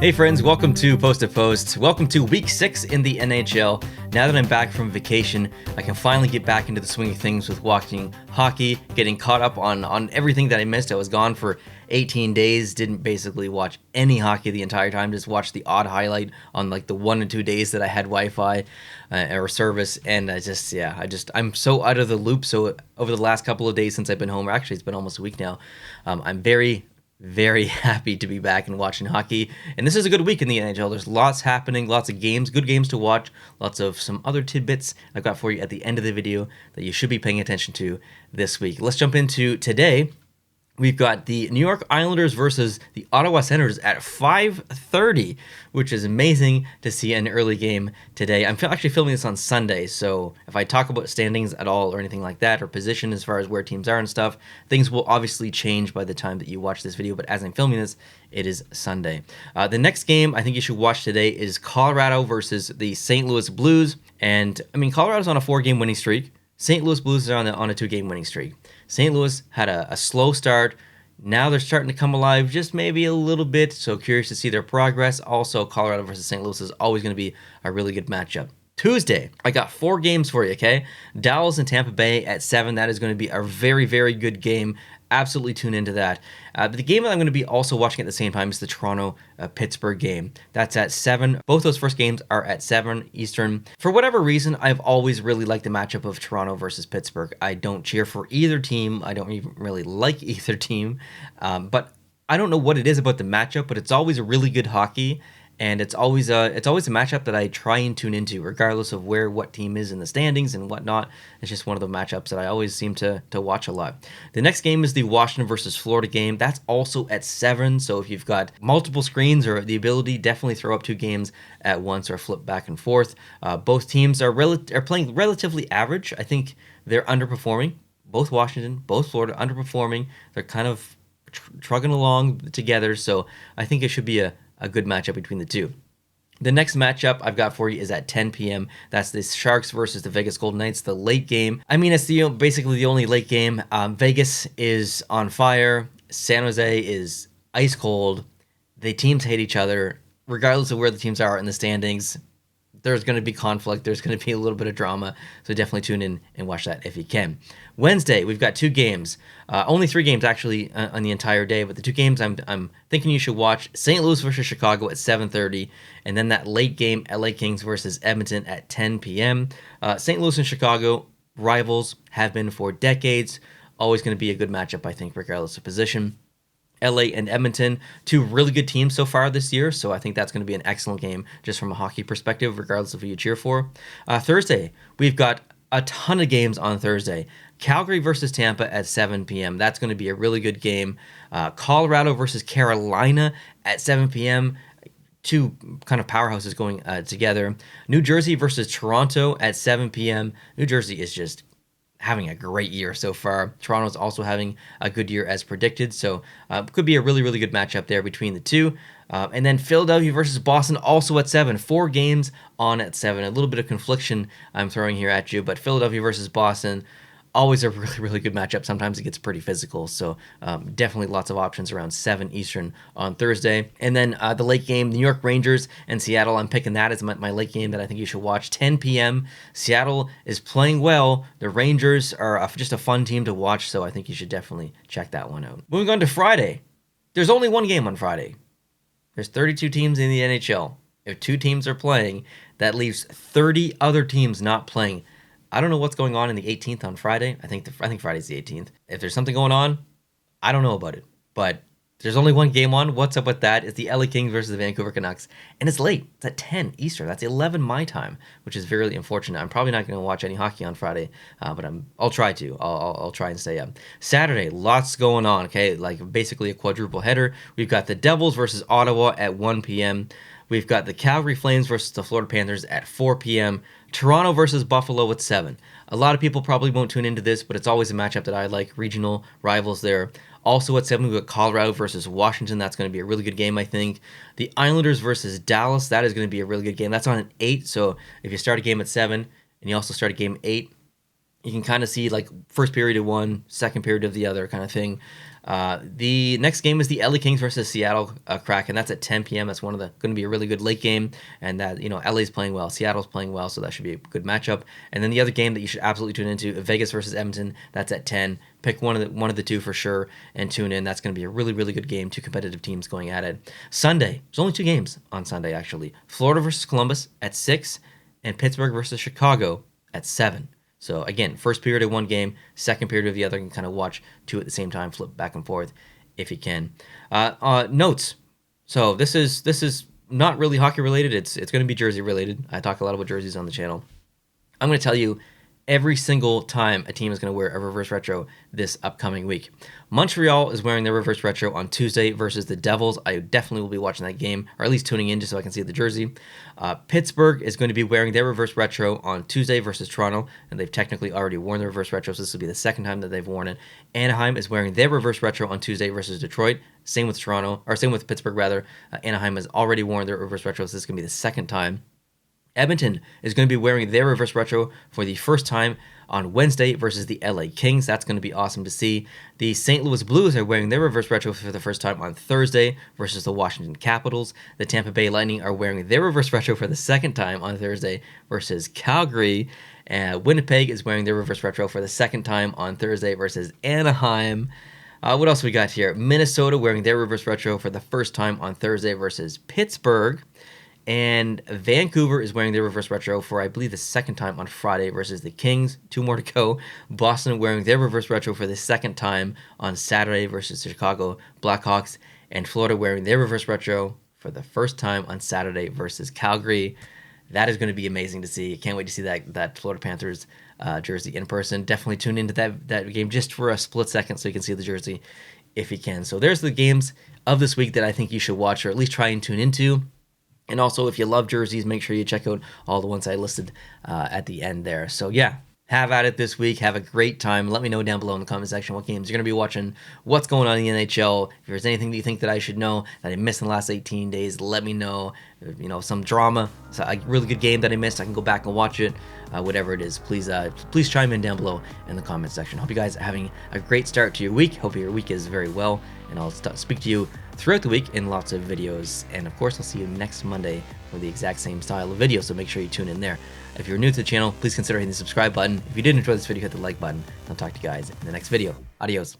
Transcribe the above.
Hey friends, welcome to Post to Post. Welcome to week 6 in the NHL. Now that I'm back from vacation, I can finally get back into the swing of things with watching hockey, getting caught up on everything that I missed. I was gone for 18 days, didn't basically watch any hockey the entire time, just watched the odd highlight on like the 1 or 2 days that I had Wi-Fi or service, and I'm so out of the loop. So over the last couple of days since I've been home, or actually it's been almost a week now, I'm very happy to be back and watching hockey. And this is a good week in the NHL. There's lots happening, lots of games, good games to watch, lots of some other tidbits I've got for you at the end of the video that you should be paying attention to this week. Let's jump into today. We've got the New York Islanders versus the Ottawa Senators at 5:30, which is amazing to see an early game today. I'm actually filming this on Sunday, so if I talk about standings at all or anything like that, or position as far as where teams are and stuff, things will obviously change by the time that you watch this video, but as I'm filming this, it is Sunday. The next game I think you should watch today is Colorado versus the St. Louis Blues, and I mean, Colorado's on a 4-game winning streak. St. Louis Blues are on a 2-game winning streak. St. Louis had a slow start. Now they're starting to come alive just maybe a little bit, so curious to see their progress. Also, Colorado versus St. Louis is always going to be a really good matchup. Tuesday, I got 4 games for you, okay? Dallas and Tampa Bay at 7. That is going to be a very, very good game. Absolutely tune into that. But the game that I'm going to be also watching at the same time is the Toronto-Pittsburgh game. That's at 7. Both those first games are at 7 Eastern. For whatever reason, I've always really liked the matchup of Toronto versus Pittsburgh. I don't cheer for either team. I don't even really like either team. But I don't know what it is about the matchup, but it's always a really good hockey. And it's always a matchup that I try and tune into, regardless of what team is in the standings and whatnot. It's just one of the matchups that I always seem to watch a lot. The next game is the Washington versus Florida game. That's also at 7. So if you've got multiple screens or the ability, definitely throw up 2 games at once or flip back and forth. Both teams are playing relatively average. I think they're underperforming. Both Washington, both Florida underperforming. They're kind of trugging along together. So I think it should be a good matchup between the two. The next matchup I've got for you is at 10 p.m. That's the Sharks versus the Vegas Golden Knights, the late game. I mean, it's basically the only late game. Vegas is on fire. San Jose is ice cold. The teams hate each other. Regardless of where the teams are in the standings, there's going to be conflict. There's going to be a little bit of drama. So definitely tune in and watch that if you can. Wednesday, we've got 2 games. Only 3 games actually on the entire day, but the 2 games I'm thinking you should watch: St. Louis versus Chicago at 7:30, and then that late game, LA Kings versus Edmonton at 10 p.m. St. Louis and Chicago, rivals, have been for decades. Always going to be a good matchup, I think, regardless of position. LA and Edmonton, 2 really good teams so far this year, so I think that's going to be an excellent game just from a hockey perspective, regardless of who you cheer for. Thursday, we've got a ton of games on Thursday. Calgary versus Tampa at 7 p.m. That's going to be a really good game. Colorado versus Carolina at 7 p.m. 2 kind of powerhouses going together. New Jersey versus Toronto at 7 p.m. New Jersey is just having a great year so far. Toronto's also having a good year as predicted, so could be a really, really good matchup there between the two. And then Philadelphia versus Boston also at 7. 4 games on at 7. A little bit of confliction I'm throwing here at you, but Philadelphia versus Boston, always a really, really good matchup. Sometimes it gets pretty physical, so definitely lots of options around 7 Eastern on Thursday. And then the late game, New York Rangers and Seattle, I'm picking that as my late game that I think you should watch. 10 p.m. Seattle is playing well. The Rangers are just a fun team to watch, so I think you should definitely check that one out. Moving on to Friday. There's only 1 game on Friday. There's 32 teams in the NHL. If 2 teams are playing, that leaves 30 other teams not playing. I don't know what's going on in the 18th on Friday. I think Friday's the 18th. If there's something going on, I don't know about it. But there's only 1 game on. What's up with that? It's the LA Kings versus the Vancouver Canucks. And it's late. It's at 10 Eastern. That's 11 my time, which is very unfortunate. I'm probably not going to watch any hockey on Friday, but I'll try to. I'll try and stay up. Saturday, lots going on, okay? Like basically a quadruple header. We've got the Devils versus Ottawa at 1 p.m. We've got the Calgary Flames versus the Florida Panthers at 4 p.m. Toronto versus Buffalo at 7. A lot of people probably won't tune into this, but it's always a matchup that I like. Regional rivals there. Also at 7, we've got Colorado versus Washington. That's going to be a really good game, I think. The Islanders versus Dallas. That is going to be a really good game. That's on at 8, so if you start a game at 7 and you also start a game at 8, you can kind of see like first period of one, second period of the other kind of thing. The next game is the LA Kings versus Seattle Kraken. That's at 10 p.m. That's going to be a really good late game, and that LA's playing well, Seattle's playing well, so that should be a good matchup. And then the other game that you should absolutely tune into, Vegas versus Edmonton. That's at 10. Pick one of the two for sure and tune in. That's going to be a really, really good game. Two competitive teams going at it. Sunday, there's only 2 games on Sunday actually. Florida versus Columbus at 6, and Pittsburgh versus Chicago at 7. So again, first period of one game, second period of the other. You can kind of watch 2 at the same time, flip back and forth if you can. Notes. So this is not really hockey related. It's going to be jersey related. I talk a lot about jerseys on the channel. I'm going to tell you every single time a team is going to wear a reverse retro this upcoming week. Montreal is wearing their reverse retro on Tuesday versus the Devils. I definitely will be watching that game, or at least tuning in just so I can see the jersey. Pittsburgh is going to be wearing their reverse retro on Tuesday versus Toronto, and they've technically already worn the reverse retro, so this will be the second time that they've worn it. Anaheim is wearing their reverse retro on Tuesday versus Detroit. Same with Pittsburgh rather. Anaheim has already worn their reverse retro, so this is going to be the second time. Edmonton is going to be wearing their reverse retro for the first time on Wednesday versus the LA Kings. That's going to be awesome to see. The St. Louis Blues are wearing their reverse retro for the first time on Thursday versus the Washington Capitals. The Tampa Bay Lightning are wearing their reverse retro for the second time on Thursday versus Calgary. Winnipeg is wearing their reverse retro for the second time on Thursday versus Anaheim. What else we got here? Minnesota wearing their reverse retro for the first time on Thursday versus Pittsburgh. And Vancouver is wearing their reverse retro for, I believe, the second time on Friday versus the Kings. 2 more to go. Boston wearing their reverse retro for the second time on Saturday versus the Chicago Blackhawks. And Florida wearing their reverse retro for the first time on Saturday versus Calgary. That is going to be amazing to see. Can't wait to see that Florida Panthers jersey in person. Definitely tune into that game just for a split second so you can see the jersey if you can. So there's the games of this week that I think you should watch, or at least try and tune into. And also, if you love jerseys, make sure you check out all the ones I listed at the end there. So yeah, have at it this week. Have a great time. Let me know down below in the comment section what games you're going to be watching, what's going on in the NHL. If there's anything that you think that I should know that I missed in the last 18 days, let me know. Some drama, a really good game that I missed, I can go back and watch it. Whatever it is, please chime in down below in the comment section. Hope you guys are having a great start to your week. Hope your week is very well, and I'll speak to you throughout the week in lots of videos. And of course, I'll see you next Monday for the exact same style of video, so make sure you tune in there. If you're new to the channel, please consider hitting the subscribe button. If you did enjoy this video, hit the like button. I'll talk to you guys in the next video. Adios.